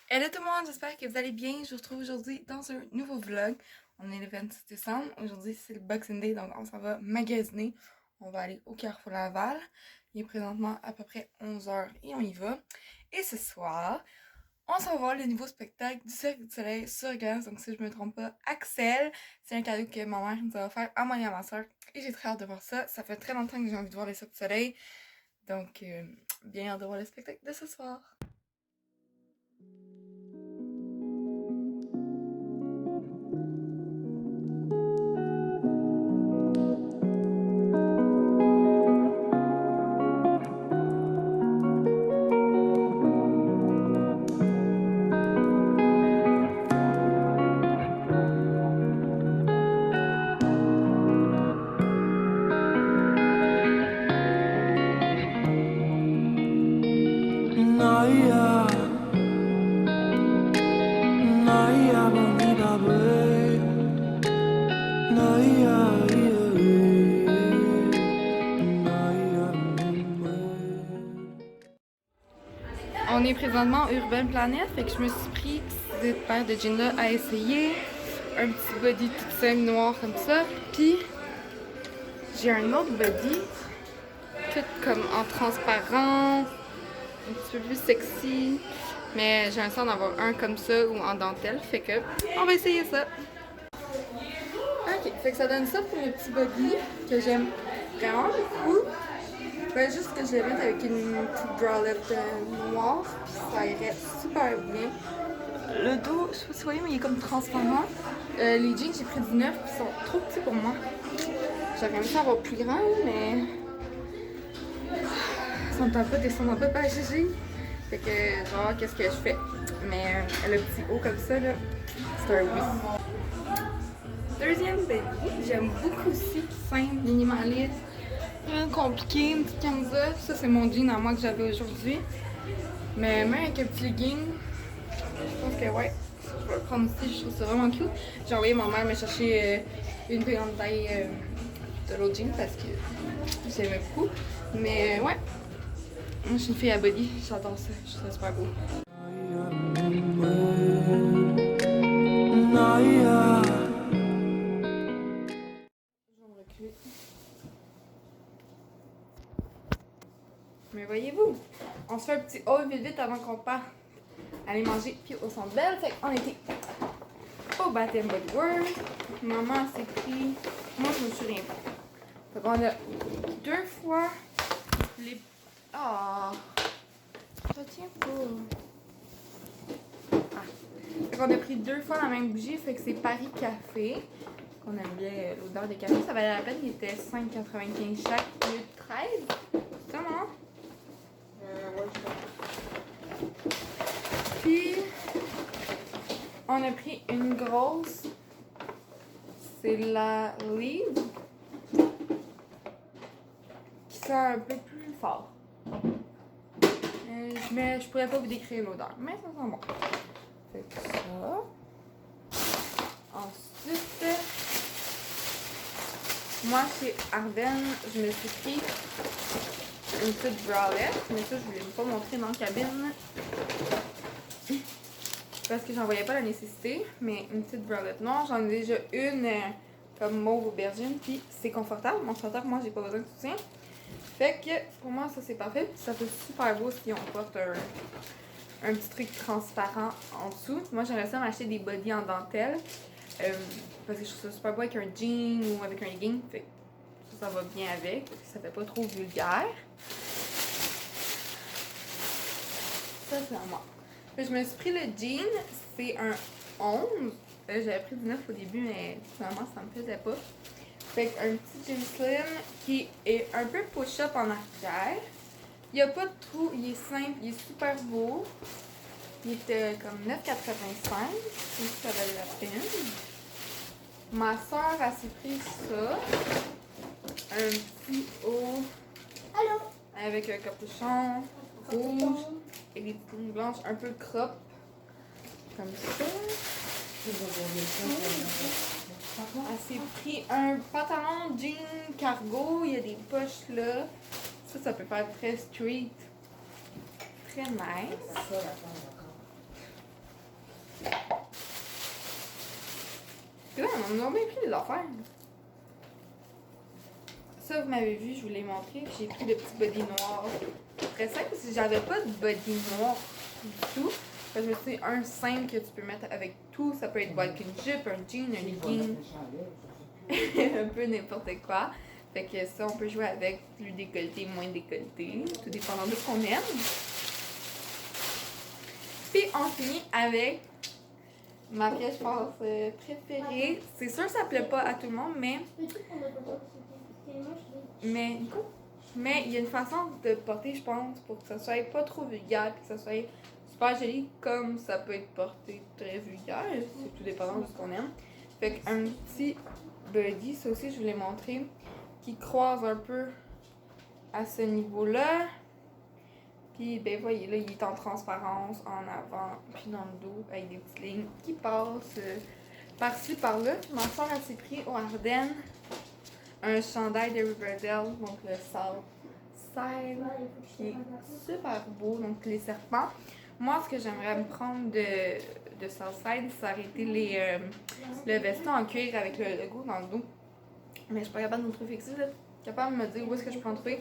Hello tout le monde, j'espère que vous allez bien. Je vous retrouve aujourd'hui dans un nouveau vlog. On est le 26 décembre. Aujourd'hui, c'est le Boxing Day, donc on s'en va magasiner. On va aller au Carrefour Laval. Il est présentement à peu près 11h et on y va. Et ce soir, on s'en va le nouveau spectacle du Cirque du Soleil sur glace. Donc si je me trompe pas, Axel. C'est un cadeau que ma mère nous a offert à moi et à ma soeur. Et j'ai très hâte de voir ça. Ça fait très longtemps que j'ai envie de voir le Cirque du Soleil. Donc, bien hâte de voir le spectacle de ce soir. Naya, Naya, bonita babe. Naya, Naya, On est présentement Urban Planet, fait que je me suis pris cette paire de jeans là à essayer. Un petit body tout simple noir comme ça. Puis j'ai un autre body, tout comme en transparent, un petit peu plus sexy. Mais j'ai l'impression d'en avoir un comme ça ou en dentelle, fait que on va essayer ça. Ok, fait que ça donne ça pour le petit body que j'aime vraiment beaucoup. Ben, juste que je vais mettre avec une petite bralette noire, puis ça irait super bien. Le dos, je sais pas si vous voyez, mais il est comme transparent. Les jeans, j'ai pris du neuf, puis ils sont trop petits pour moi. J'aurais aimé ça avoir plus grand, mais ils sont un peu descendent un peu par GG. Fait que je vais voir qu'est-ce que je fais. Mais le petit haut comme ça, là, c'est un oui. Deuxième baby, j'aime beaucoup aussi, simple, minimaliste. Rien de compliqué, une petite camisole. Ça, c'est mon jean à moi que j'avais aujourd'hui. Mais même avec un petit legging, je pense que ouais, je vais le prendre aussi. Je trouve ça vraiment cute. J'ai envoyé ma mère me chercher une plus grande taille de l'autre jean parce que j'aimais beaucoup. Mais ouais, moi je suis une fille à body, j'adore ça. Je trouve ça super beau. Naya. Je vais me reculer. Mais voyez-vous, on se fait un petit haul vite vite avant qu'on parte aller manger puis au Centre Bell. Fait qu'on était au Bath Body Works. Maman s'est pris. Moi, je me suis rien pris. Fait qu'on a 2 fois les. Ah! Ça tient pas. Ah! Fait qu'on a pris 2 fois la même bougie. Fait que c'est Paris Café. Qu'on aime bien l'odeur des cafés. Ça valait la peine. Il était 5,95 chaque. Au lieu de 13. C'est ça, maman? Ouais, puis, on a pris une grosse. C'est la Leave. Qui sent un peu plus fort. Mais je pourrais pas vous décrire l'odeur. Mais ça sent bon. Fait que ça. Ensuite, moi chez Ardennes, je me suis pris une petite bralette. Mais ça, je voulais pas montrer dans la cabine. Parce que j'en voyais pas la nécessité. Mais une petite bralette noire. J'en ai déjà une comme mauve aubergine. Puis c'est confortable. Mon chanteur, moi, j'ai pas besoin de soutien. Fait que pour moi, ça c'est parfait. Puis ça fait super beau si on porte un petit truc transparent en dessous. Moi, j'aimerais ça m'acheter des bodys en dentelle. Parce que je trouve ça super beau avec un jean ou avec un legging. Fait que ça va bien avec. Ça fait pas trop vulgaire. Ça, c'est à moi. Puis je me suis pris le jean. C'est un 11. J'avais pris du 9 au début, mais finalement, ça me plaisait pas. Fait qu'un petit jean slim qui est un peu push-up en arrière. Il n'y a pas de trou, il est simple, il est super beau. Il était comme 9,85. Si ça valait la peine. Ma soeur a s'est pris ça. Un petit haut. Allô? Avec un capuchon rouge et des petites lignes blanches un peu crop. Comme ça. Elle s'est pris un pantalon jean cargo. Il y a des poches là. Ça peut faire très street. Très nice. Puis là, on a bien pris des affaires. Ça, vous m'avez vu, je vous l'ai montré. J'ai pris le petit body noir. Très simple, si j'avais pas de body noir du tout. Je me suis dit, un simple que tu peux mettre avec tout. Ça peut être avec une jupe, un jean, un legging. Un peu n'importe quoi. Fait que ça, on peut jouer avec plus décolleté, moins décolleté. Tout dépendant de ce qu'on aime. Puis on finit avec ma pièce, je pense, préférée. C'est sûr que ça plaît pas à tout le monde, mais Nico? Mais il y a une façon de porter, je pense, pour que ça soit pas trop vulgaire et que ça soit super joli, comme ça peut être porté très vulgaire. C'est tout dépendant de ce qu'on aime. Fait qu'un petit body, ça aussi, je vous l'ai montré, qui croise un peu à ce niveau-là. Puis, ben, voyez, là, il est en transparence, en avant, puis dans le dos, avec des petites lignes qui passent par-ci, par-là. Ma soeur a s'est pris au Ardennes un chandail de Riverdale, donc le South Side, qui est super beau, donc les serpents. Moi, ce que j'aimerais me prendre de Southside, ça aurait été le veston en cuir avec le logo dans le dos. Mais je suis pas capable de me trouver. Si vous êtes capable de me dire où est-ce que je peux en trouver,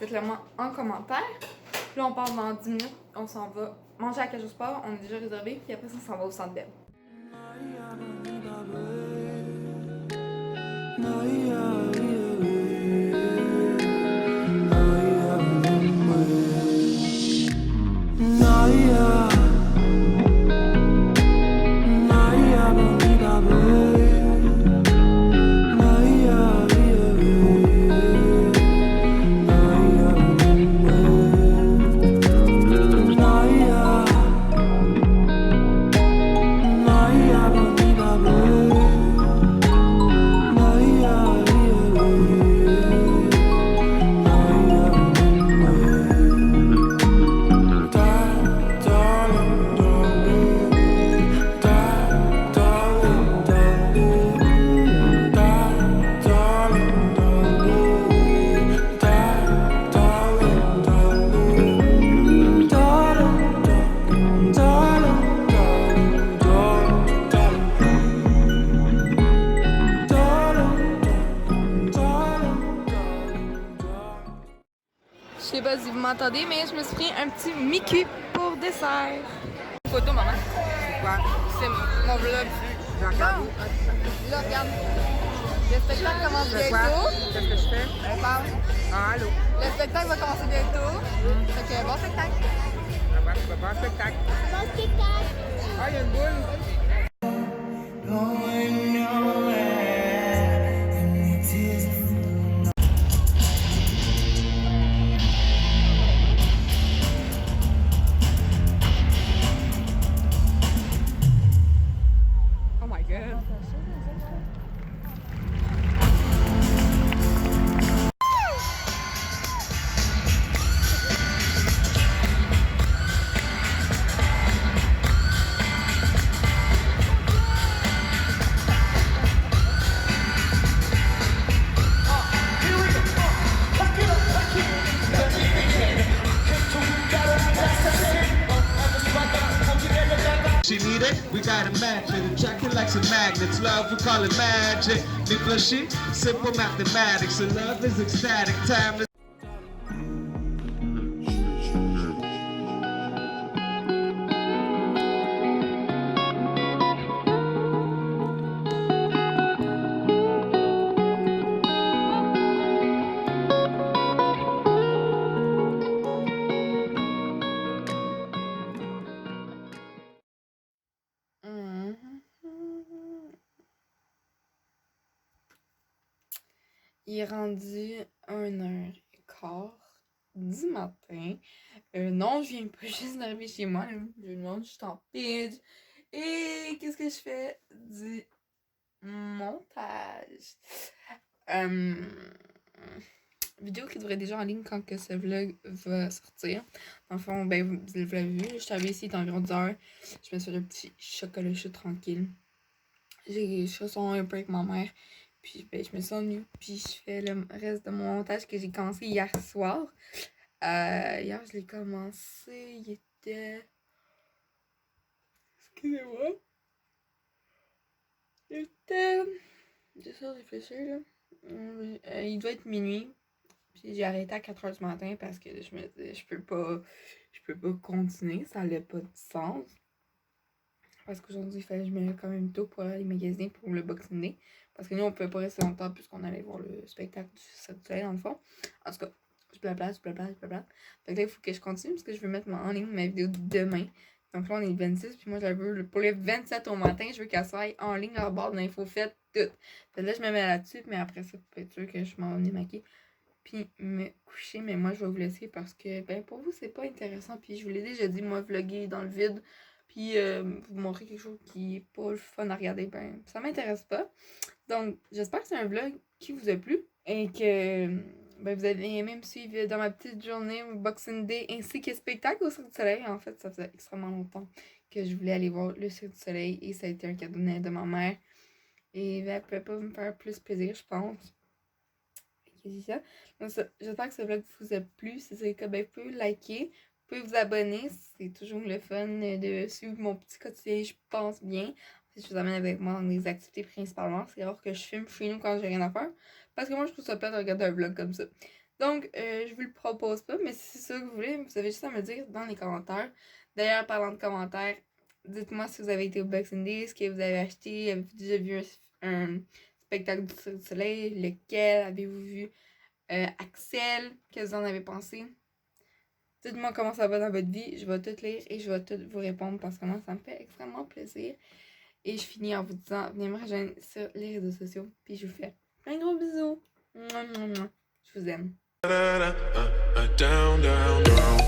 dites-le moi en commentaire. Puis là, on part dans 10 minutes, on s'en va manger à Cage au Sport, on est déjà réservé, puis après ça, on s'en va au Centre Bell. Je sais pas si vous m'entendez, mais je me suis pris un petit Mickey pour dessert. Photo, maman. C'est quoi? C'est mon vlog. J'ai regardé. Là, regarde. Le spectacle commence C'est quoi? bientôt. Qu'est-ce que je fais? On parle. Ah, allô? Le spectacle va commencer bientôt. Fait que bon spectacle. Bon spectacle. Bon spectacle. Ah, il y a une boule. Oh my god. She need it, we got a match it. Attract it like some magnets. Love, we call it magic. Nicholas, simple mathematics. So love is ecstatic. Time is Il est rendu 1h15 du matin. Non, je viens pas juste d'arriver chez moi. Là. Je demande, je suis en pige. Et qu'est-ce que je fais? Du montage. Vidéo qui devrait déjà en ligne quand que ce vlog va sortir. Dans le fond, ben, vous l'avez vu. Je suis arrivée ici, il est environ 10 heures. Je me suis fait un petit chocolat chaud tranquille. J'ai chausson un peu avec ma mère. Puis ben, je me suis ennuyée. Puis je fais le reste de mon montage que j'ai commencé hier soir. Hier, je l'ai commencé. Il était. Excusez-moi. Il J'essaie de réfléchir, là. Il doit être minuit. Puis j'ai arrêté à 4h du matin parce que je me disais, je peux pas continuer, ça n'a pas de sens. Parce qu'aujourd'hui, il fallait que je me lève quand même tôt pour aller magasiner pour le Boxing Day. Parce que nous, on pouvait pas rester longtemps puisqu'on allait voir le spectacle du Cirque du Soleil dans le fond. En tout cas, je blabla. Fait que là, il faut que je continue parce que je veux mettre en ligne ma vidéo demain. Donc là, on est le 26, puis moi, je la veux pour le 27 au matin, je veux qu'elle soit en ligne en bord d'infos faites, tout. Fait que là, je me mets là-dessus, mais après ça, pour être sûr que je m'en vais maquiller, puis me coucher. Mais moi, je vais vous laisser parce que, ben, pour vous, c'est pas intéressant. Puis je vous l'ai déjà dit, moi, vlogger dans le vide, puis vous montrer quelque chose qui est pas le fun à regarder, ben, ça m'intéresse pas. Donc, j'espère que c'est un vlog qui vous a plu et que ben, vous allez aimé me suivre dans ma petite journée Boxing Day ainsi que spectacle au Cirque du Soleil. En fait, ça faisait extrêmement longtemps que je voulais aller voir le Cirque du Soleil et ça a été un cadeau de Noël de ma mère. Et ben, elle pouvait pas me faire plus plaisir, je pense. C'est ça. Donc, j'espère que ce vlog vous a plu. Si c'est le cas, ben, vous pouvez liker, vous pouvez vous abonner. C'est toujours le fun de suivre mon petit quotidien, je pense bien. Je vous amène avec moi dans les activités principalement. C'est rare que je filme chez nous quand j'ai rien à faire. Parce que moi, je trouve ça plate de regarder un vlog comme ça. Donc, je vous le propose pas. Mais si c'est ça que vous voulez, vous avez juste à me dire dans les commentaires. D'ailleurs, parlant de commentaires, dites-moi si vous avez été au Boxing Day, ce que vous avez acheté. Avez-vous déjà vu un spectacle du Cirque du Soleil? Lequel? Avez-vous vu Axel? Qu'est-ce que vous en avez pensé? Dites-moi comment ça va dans votre vie. Je vais tout lire et je vais tout vous répondre parce que moi, ça me fait extrêmement plaisir. Et je finis en vous disant, venez me rejoindre sur les réseaux sociaux. Puis je vous fais plein de gros bisous. Je vous aime. Down, down, down.